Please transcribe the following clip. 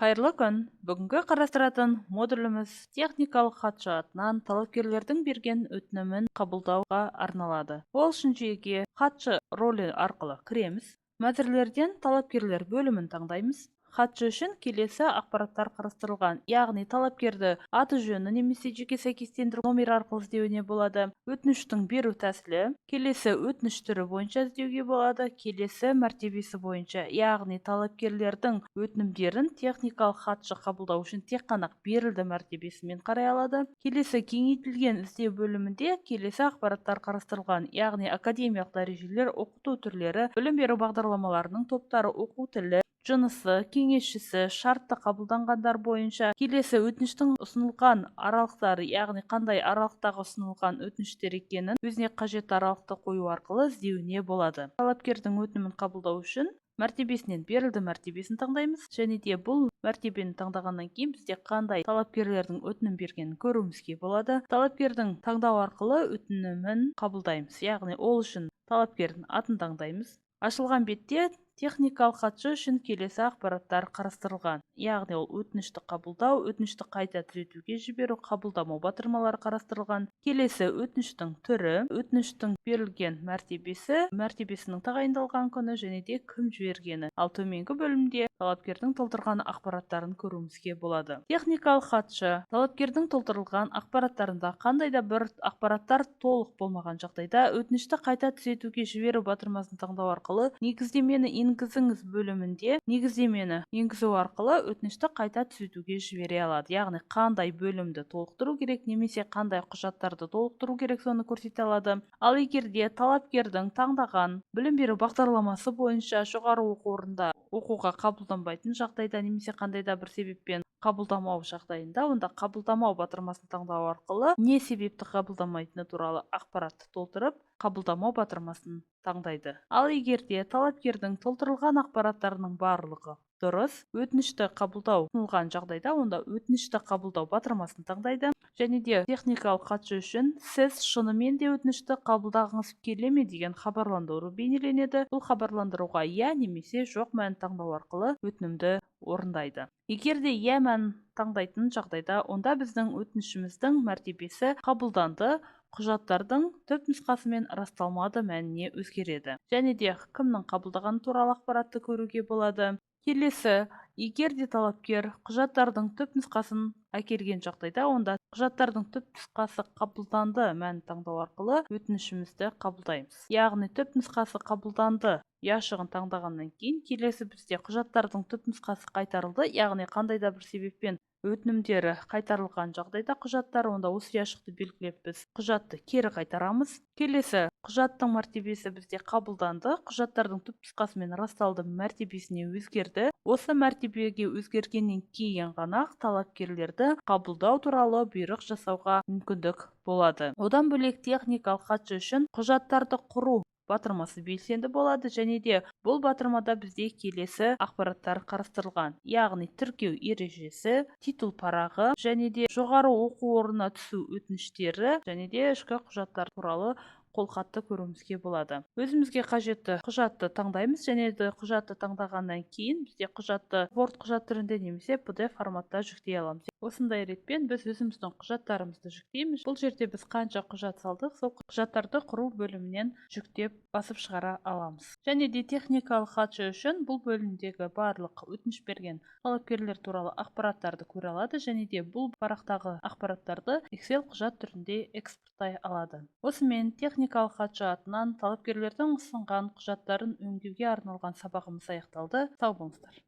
Қайырлы күн. Бүгінгі қарастыратын модуліміз техникалық хатшы атынан талапкерлердің берген өтінімін қабылдауға арналады. Ол үшін жүйеге хатшы ролі арқылы кіреміз. Мәтірлерден талапкерлер бөлімін таңдаймыз. Хатшы үшін келесі ақпараттар қарастырылған, яғни талапкерді аты жөні немесе жеке сәйкестендіру номері арқылы іздеуіне болады. Өтініштің беру тәсілі, келесі өтініш түрі бойынша іздеуге болады, келесі мәртебесі бойынша, яғни талапкерлердің өтінімдерін техникалық хатшы қабылдау үшін тек қана берілді мәртебесімен қарай алады. Келесі кеңейтілген іздеу бөлімінде келесі ақпараттар қарастырылған, яғни академиялық дәрежелер, оқыту түрлері, білім беру бағдарламаларының топтары, оқу тілі, жынысы, кеңесшісі, шартты қабылданғандар бойынша, келесі өтініштің ұсынылған аралықтары, яғни қандай аралықтағы ұсынылған өтініштер екенін өзіне қажетті аралықты қою арқылы іздеуіне болады. Талапкердің өтінімін қабылдау үшін мәртебесінен берілді мәртебесін таңдаймыз, және де бұл мәртебені таңдағаннан кейін бізде қандай талапкерлердің өтінім бергенін көруімізге болады. Талапкердің таңдау арқылы өтінімін қабылдаймыз, яғни ол үшін талапкердің атын таңдаймыз. Ашылған бетте техникалық хатшы үшін келесі ақпараттар қарастырылған, яғни ол өтінішті қабылдау, өтінішті қайта түзетуге жіберу, қабылдамау батырмалары қарастырылған. Келесі өтініштің түрі, өтініштің берілген мәртебесі, мәртебесінің тағайындалған күні және де кім жібергені. Ал төменгі бөлімде талапкердің толтырған ақпараттарын көруімізге болады. Техникалық хатшы талапкердің толтырылған ақпараттарында қандай да бір ақпараттар толық болмаған жағдайда өтінішті қайта түзетуге жіберу батырмасын таңдау арқылы негіздемені енгізіңіз бөлімінде негіздемені енгізу арқылы өтінішті қайта түзетуге жібере алады. Яғни қандай бөлімді толықтыру керек немесе қандай құжаттарды толықтыру керек, соны көрсете алады. Ал егер де талапкердің таңдаған білім беру бағдарламасы бойынша жоғары оқу орнында оқуға қабылданбайтын жағдайда немесе қандай да бір себеппен қабылдамау жағдайында, онда қабылдамау батырмасын таңдау арқылы не себепті қабылдамайтыны туралы ақпаратты толтырып, қабылдамау батырмасын таңдайды. Ал егер де талапкердің толтырылған ақпараттарының барлығы дұрыс, өтінішті қабылдау ұсынылған жағдайда, онда өтінішті қабылдау батырмасын таңдайды. Және де техникалық хатшы үшін сіз шынымен де өтінішті қабылдағыңыз келе ме деген хабарландыру бейнеленеді. Бұл хабарландыруға иә немесе жоқ мәнін таңдау арқылы өтінімді орындайды. Егер де иә мәнін таңдайтын жағдайда, онда біздің өтінішіміздің мәртебесі қабылданды, құжаттардың түпнұсқасы мен расталмады мәніне өзгереді. Және де кімнің қабылдағаны туралы ақпаратты көруге болады. Келесі, егер де талапкер құжаттардың түпнұсқасын әкелген жағдайда, онда құжаттардың түпнұсқасы қабылданды мәнін таңдау арқылы өтінішімізді қабылдаймыз. Яғни түпнұсқасы қабылданды яшығын таңдағаннан кейін, келесі бізде құжаттардың түпнұсқасы қайтарылды, яғни қандай да бір себеппен өтінімдері қайтарылған жағдайда құжаттар, онда осы яшықты белгілеп біз құжатты кері қайтарамыз. Келесі, құжаттың мәртебесі бізде қабылданды, құжаттардың түпнұсқасымен расталды мәртебесіне өзгерді. Осы мәртебеге өзгергеннен кейін ғана талапкерлерді қабылдау туралы бұйрық жасауға мүмкіндік болады. Одан бөлек техникалық хатшы үшін құжаттарды құру батырмасы белсенді болады, және де бұл батырмада бізде келесі ақпараттар қарастырылған, яғни тіркеу ережесі, титул парағы, және де жоғары оқу орнына түсу өтініштері, және де ішкі құжаттар туралы қолхатты көруімізге болады. Өзімізге қажетті құжатты таңдаймыз, және де құжатты таңдағаннан кейін бізде құжатты Word құжат түрінде немесе PDF форматта жүктей аламыз. Осындай ретпен біз өзіміздің құжаттарымызды жүктейміз. Бұл жерде біз қанша құжат салдық, сол құжаттарды құру бөлімінен жүктеп басып шығара аламыз. Және де техникалық хатшы үшін бұл бөлімдегі барлық өтініш берген талапкерлер туралы ақпараттарды көре алады, және де бұл парақтағы ақпараттарды Excel құжат түрінде экспорттай алады. Осымен техникалық хатшы атынан талапкерлердің ұсынған құжаттарын өңдеуге арналған сабағымыз аяқталды. Сау болыңыздар.